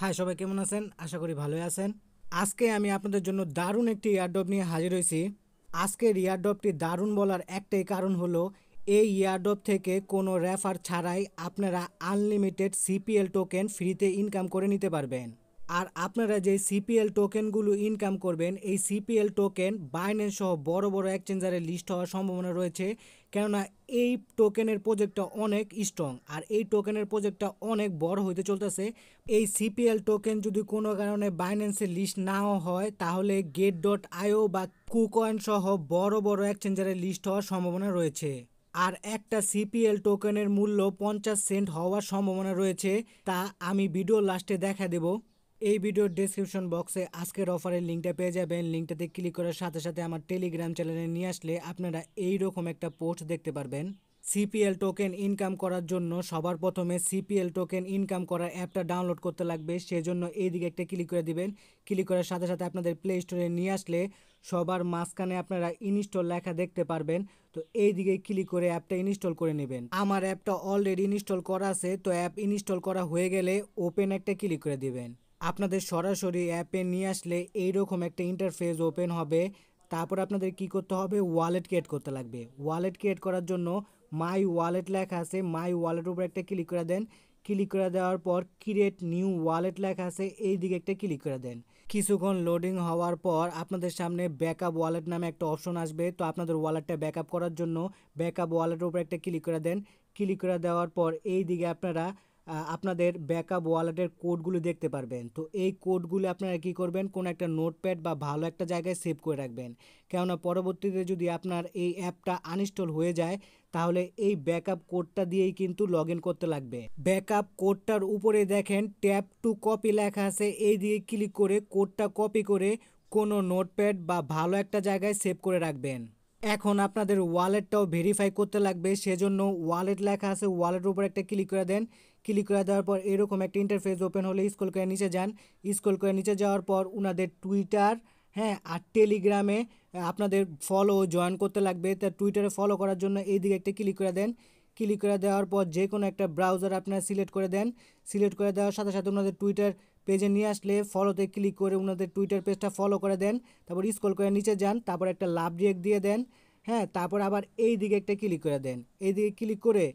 High সবাই কেমন আছেন? আশা করি ভালোই আছেন। আজকে আমি আপনাদের জন্য দারুণ একটি এয়ারড্রপ নিয়ে হাজির হয়েছি। আজকের এয়ারড্রপটি দারুণ বলার একটাই কারণ হলো এই এয়ারড্রপ থেকে কোনো রেফার ছাড়াই আপনারা আনলিমিটেড সিপিএল টোকেন ফ্রিতে ইনকাম করে নিতে পারবেন। আর আপনারা যে সিপিএল টোকেনগুলো ইনকাম করবেন এই সিপিএল টোকেন বাইন্যান্স সহ বড় বড় এক্সচেঞ্জারে লিস্ট হওয়ার সম্ভাবনা রয়েছে, কেননা এই টোকেনের প্রজেক্টটা অনেক স্ট্রং আর এই টোকেনের প্রজেক্টটা অনেক বড় হইতে চলতেছে। এই সিপিএল টোকেন যদি কোনো কারণে বাইন্যান্সে লিস্ট নাও হয় তাহলে গেট.আইও বা কুকয়েন সহ বড় বড় এক্সচেঞ্জারে লিস্ট হওয়ার সম্ভাবনা রয়েছে। আর একটা সিপিএল টোকেনের মূল্য 50 সেন্ট হওয়ার সম্ভাবনা রয়েছে, তা আমি ভিডিও লাস্টে দেখা দেব। এই ভিডিওর ডেসক্রিপশন বক্সে আজকের অফারের লিঙ্কটা পেয়ে যাবেন। লিঙ্কটাতে ক্লিক করার সাথে সাথে আমার টেলিগ্রাম চ্যানেলে নিয়ে আসলে আপনারা এইরকম একটা পোস্ট দেখতে পারবেন। সিপিএল টোকেন ইনকাম করার জন্য সবার প্রথমে সিপিএল টোকেন ইনকাম করার অ্যাপটা ডাউনলোড করতে লাগবে, সেজন্য এইদিকে একটা ক্লিক করে দিবেন। ক্লিক করার সাথে সাথে আপনাদের প্লে স্টোরে নিয়ে আসলে সবার মাঝখানে আপনারা ইনস্টল লেখা দেখতে পারবেন। তো এই দিকে ক্লিক করে অ্যাপটা ইনস্টল করে নেবেন। আমার অ্যাপটা অলরেডি ইনস্টল করা আছে, তো অ্যাপ ইনস্টল করা হয়ে গেলে ওপেন একটা ক্লিক করে দিবেন। আপনাদের সরাসরি অ্যাপে নিয়ে আসলে এইরকম একটা ইন্টারফেস ওপেন হবে। তারপর আপনাদের কি করতে হবে, ওয়ালেট ক্রিয়েট করতে লাগবে। ওয়ালেট ক্রিয়েট করার জন্য মাই ওয়ালেট লেখা আছে, মাই ওয়ালেটের উপর একটা ক্লিক করে দেন। ক্লিক করে দেওয়ার পর ক্রিয়েট নিউ ওয়ালেট লেখা আছে, এই দিকে একটা ক্লিক করে দেন। কিছুক্ষণ লোডিং হওয়ার পর আপনাদের সামনে ব্যাকআপ ওয়ালেট নামে একটা অপশন আসবে। তো আপনাদের ওয়ালেটটা ব্যাকআপ করার জন্য ব্যাকআপ ওয়ালেটের উপর একটা ক্লিক করে দেন। ক্লিক করে দেওয়ার পর এই দিকে আপনারা আপনাদের ব্যাকআপ ওয়ালেটের কোডগুলো দেখতে পারবেন। তো এই কোডগুলো আপনারা কি করবেন, কোনো একটা নোটপ্যাড বা ভালো একটা জায়গায় সেভ করে রাখবেন, কেননা পরবর্তীতে যদি আপনার এই অ্যাপটা আনইনস্টল হয়ে যায় তাহলে এই ব্যাকআপ কোডটা দিয়েই কিন্তু লগ ইন করতে লাগবে। ব্যাকআপ কোডটার উপরে দেখেন ট্যাপ টু কপি লেখা আছে, এই দিকে ক্লিক করে কোডটা কপি করে কোনো নোটপ্যাড বা ভালো একটা জায়গায় সেভ করে রাখবেন। এখন আপনাদের ওয়ালেটটাও ভেরিফাই করতে লাগবে, সেজন্য ওয়ালেট লেখা আছে ওয়ালেটের উপর একটা ক্লিক করে দেন। ক্লিক করে দেওয়ার পর এরকম একটা ইন্টারফেস ওপেন হলে স্ক্রল করে নিচে যান। স্ক্রল করে নিচে যাওয়ার পর ওনাদের টুইটার, হ্যাঁ, আর টেলিগ্রামে আপনাদের ফলো জয়েন করতে লাগবে। তা টুইটারে ফলো করার জন্য এই দিকে একটা ক্লিক করে দেন। ক্লিক করে দেওয়ার পর যে কোনো একটা ব্রাউজার আপনারা সিলেক্ট করে দেন। সিলেক্ট করে দেওয়ার সাথে সাথে ওনাদের টুইটার পেজে নিয়ে আসলে ফলোতে ক্লিক করে ওনাদের টুইটার পেজটা ফলো করে দেন। তারপর স্ক্রল করে নিচে যান, তারপর একটা লাভ রিয়েক্ট দিয়ে দেন। হ্যাঁ, তারপর আবার এই দিকে একটা ক্লিক করে দেন। এই দিকে ক্লিক করে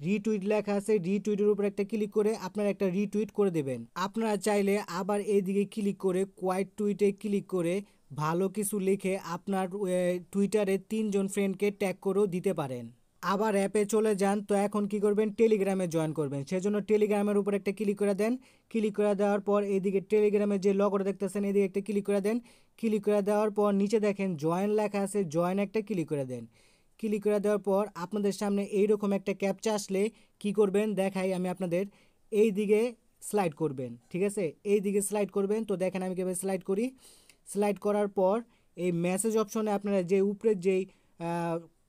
রিটুইট লেখা আছে, রিটুইটের উপর একটা ক্লিক করে আপনারা একটা রিটুইট করে দেবেন। আপনারা চাইলে আবার এই দিকে ক্লিক করে কোয়াইট টুইটে ক্লিক করে ভালো কিছু লিখে আপনার টুইটারে 3জন ফ্রেন্ডকে ট্যাগ করেও দিতে পারেন। আবার অ্যাপে চলে যান, তো এখন কি করবেন, টেলিগ্রামে জয়েন করবেন, সেজন্য টেলিগ্রামের উপর একটা ক্লিক করে দেন। ক্লিক করে দেওয়ার পর এইদিকে টেলিগ্রামের যে লগোটা দেখতেছেন এদিকে একটা ক্লিক করে দেন। ক্লিক করে দেওয়ার পর নিচে দেখেন জয়েন লেখা আছে, জয়েন একটা ক্লিক করে দেন। ক্লিক করে দেওয়ার পর আপনাদের সামনে এইরকম একটা ক্যাপচা আসলে কি করবেন দেখাই আমি আপনাদের। এই দিকে স্লাইড করবেন, ঠিক আছে, এই দিকে স্লাইড করবেন। তো দেখেন আমি কীভাবে স্লাইড করি। স্লাইড করার পর এই মেসেজ অপশনে আপনারা যে উপরের যেই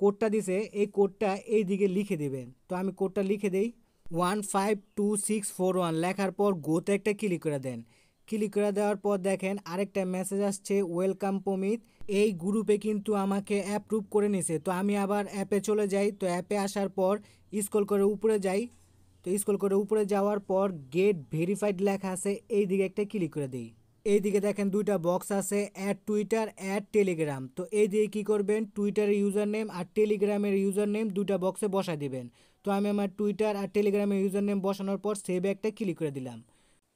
কোডটা দিছে এই কোডটা এই দিকে লিখে দেবেন। তো আমি কোডটা লিখে দেই 152641, লেখার পর গোতে একটা ক্লিক করে দেন। ক্লিক করে দেওয়ার পর দেখেন আরেকটা মেসেজ আসছে, ওয়েলকাম প্রমিত। এই গ্রুপে কিন্তু আমাকে অ্যাপ্রুভ করে নিছে। তো আমি আবার অ্যাপে চলে যাই। তো অ্যাপে আসার পর স্ক্রল করে উপরে যাই। তো স্ক্রল করে উপরে যাওয়ার পর গেট ভেরিফাইড লেখা আছে, এই দিকে একটা ক্লিক করে দিই। এইদিকে দেখেন দুইটা বক্স আছে, অ্যাড টুইটার, অ্যাড টেলিগ্রাম। তো এই দিয়ে কী করবেন, টুইটারের ইউজার নেম আর টেলিগ্রামের ইউজার নেম দুইটা বক্সে বসায় দিবেন। তো আমি আমার টুইটার আর টেলিগ্রামের ইউজার নেম বসানোর পর সেভ একটা ক্লিক করে দিলাম।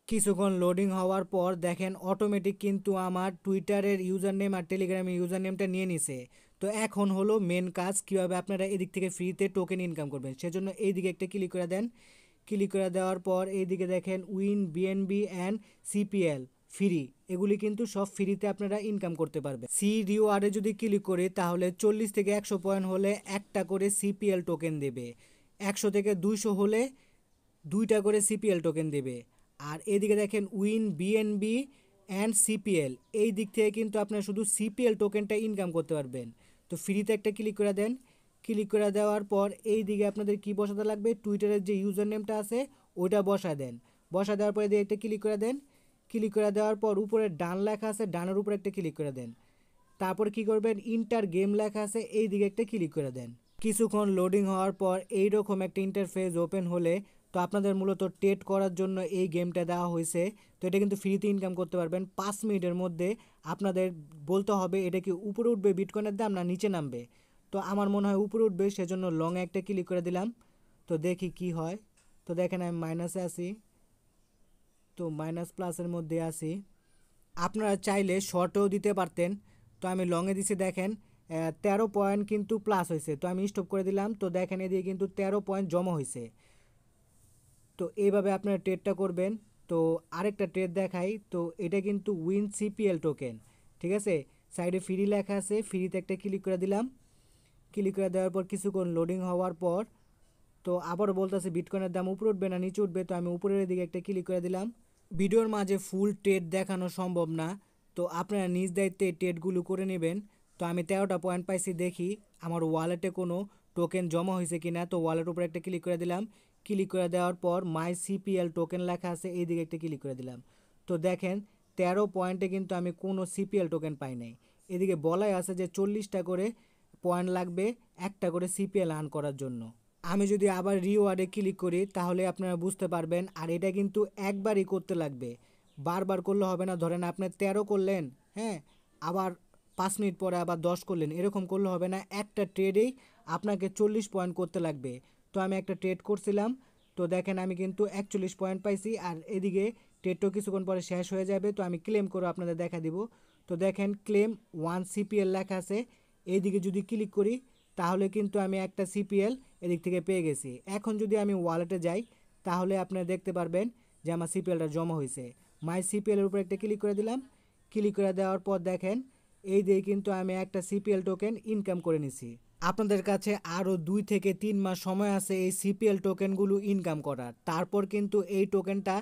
কিছুক্ষণ লোডিং হওয়ার পর দেখেন অটোমেটিক কিন্তু আমার টুইটারের ইউজার নেম আর টেলিগ্রামের ইউজার নেমটা নিয়ে নিছে। তো এখন হলো মেন কাজ, কীভাবে আপনারা এদিক থেকে ফ্রিতে টোকেন ইনকাম করবেন, সেজন্য এই দিকে একটা ক্লিক করে দেন। ক্লিক করে দেওয়ার পর এইদিকে দেখেন win, BNB and CPL free, এগুলি কিন্তু সব ফ্রিতে আপনারা ইনকাম করতে পারবেন। সি রিওয়ার্ডে যদি ক্লিক করি তাহলে 40 থেকে 100 পয়েন্ট হলে একটা করে সিপিএল টোকেন দেবে, 100 থেকে 200 হলে দুইটা করে সিপিএল টোকেন দেবে। আর এদিকে দেখেন উইন, বিএনবি অ্যান্ড সিপিএল, এই দিক থেকে কিন্তু আপনারা শুধু সিপিএল টোকেনটা ইনকাম করতে পারবেন। তো ফ্রিতে একটা ক্লিক করে দেন। ক্লিক করে দেওয়ার পর এই দিকে আপনাদের কি বসাতে লাগবে, টুইটারের যে ইউজার নেমটা আছে ওইটা বসা দেন। বসা দেওয়ার পরে দিয়ে একটা ক্লিক করে দেন। ক্লিক করে দেওয়ার পর উপরে ডান লেখা আছে, ডানের উপরে একটা ক্লিক করে দেন। তারপর কি করবেন, ইন্টার গেম লেখা আছে, এই দিকে একটা ক্লিক করে দেন। কিছুক্ষণ লোডিং হওয়ার পর এইরকম একটা ইন্টারফেস ওপেন হলে তো আপনাদের মূলত ট্রেড করার জন্য এই গেমটা দেওয়া হয়েছে। তো এটা কিন্তু ফ্রিতে ইনকাম করতে পারবেন 5 মিনিটের মধ্যে। আপনাদের বলতে হবে এটা কি উপরে উঠবে বিটকয়েনের দাম না নিচে নামবে। তো আমার মনে হয় উপরে উঠবে, সেজন্য লং একটা ক্লিক করে দিলাম। তো দেখি কি হয়। তো দেখেন আমি মাইনাসে আছি, তো মাইনাস প্লাসের মধ্যে আছি। আপনারা চাইলে শর্টেও দিতে পারতেন। তো আমি লংয়ে দিছি, দেখেন 13 পয়েন্ট কিন্তু প্লাস হয়েছে। তো আমি স্টপ করে দিলাম। তো দেখেন এদিকে কিন্তু 13 পয়েন্ট জমা হয়েছে। তো এইভাবে আপনারা ট্রেডটা করবেন। তো আরেকটা ট্রেড দেখাই। তো এটা কিন্তু উইন সিপিএল টোকেন, ঠিক আছে। সাইডে ফ্রি লেখা আছে, ফ্রিতে একটা ক্লিক করে দিলাম। ক্লিক করে দেওয়ার পর কিছুক্ষণ লোডিং হওয়ার পর তো আবারও বলতেছে বিটকয়েনের দাম উপরে উঠবে না নিচে উঠবে। তো আমি উপরের দিকে একটা ক্লিক করে দিলাম। ভিডিওর মাঝে ফুল ট্রেড দেখানো সম্ভব না, তো আপনারা নিজ দায়িত্বে ট্রেডগুলো করে নেবেন। তো আমি 13টা পয়েন্ট পাইছি, দেখি আমার ওয়ালেটে কোনো টোকেন জমা হয়েছে কিনা। তো ওয়ালেট উপরে একটা ক্লিক করে দিলাম। ক্লিক করে দেওয়ার পর মাই সিপিএল টোকেন লেখা আছে, এই দিকে একটা ক্লিক করে দিলাম। তো দেখেন 13 পয়েন্টে কিন্তু আমি কোনো সিপিএল টোকেন পাই নাই। এদিকে বলাই আছে যে 40টা করে পয়েন্ট লাগবে একটা করে সিপিএল আর্ন করার জন্য। আমি যদি আবার রিওয়ার্ডে ক্লিক করি তাহলে আপনারা বুঝতে পারবেন। আর এটা কিন্তু একবারই করতে লাগবে, বারবার করলে হবে না। ধরেন আপনি 13 করলেন, হ্যাঁ, আবার 5 মিনিট পরে আবার 10 করলেন, এরকম করলে হবে না। একটা ট্রেডেই আপনাকে 40 পয়েন্ট করতে লাগবে। তো আমি একটা ট্রেড করছিলাম। তো দেখেন আমি কিন্তু 41 পয়েন্ট পাইছি। আর এদিকে ট্রেডটাও কিছুক্ষণ পরে শেষ হয়ে যাবে। তো আমি ক্লেম করে আপনাদের দেখা দিব। তো দেখেন ক্লেম 1 সিপিএল লেখা আছে, এইদিকে যদি ক্লিক করি তাহলে কিন্তু আমি একটা সিপিএল এদিক থেকে পেয়ে গেছি। এখন যদি আমি ওয়ালেটে যাই তাহলে আপনারা দেখতে পারবেন যে আমার সিপিএলটা জমা হয়েছে। মাই সিপিএলের উপর একটা ক্লিক করে দিলাম। ক্লিক করে দেওয়ার পর দেখেন এই দিয়ে কিন্তু আমি একটা সিপিএল টোকেন ইনকাম করে নিছি। আপনাদের কাছে আরও 2 থেকে 3 মাস সময় আছে এই সিপিএল টোকেনগুলো ইনকাম করার। তারপর কিন্তু এই টোকেনটা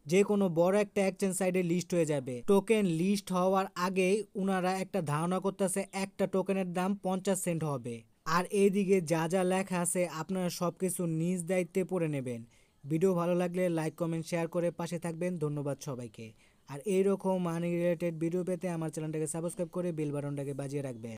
যে কোনো বড় একটা এক্সচেঞ্জ সাইডে লিস্ট হয়ে যাবে। টোকেন লিস্ট হওয়ার আগেই ওনারা একটা ধারণা করতেছে একটা টোকেনের দাম 50 সেন্ট হবে। আর এইদিকে যা যা লেখা আছে আপনারা সব কিছু নিজ দায়িত্বে পড়ে নেবেন। ভিডিও ভালো লাগলে লাইক কমেন্ট শেয়ার করে পাশে থাকবেন। ধন্যবাদ সবাইকে। আর এইরকম মানি রিলেটেড ভিডিও পেতে আমার চ্যানেলটাকে সাবস্ক্রাইব করে বেল বাটনটাকে বাজিয়ে রাখবেন।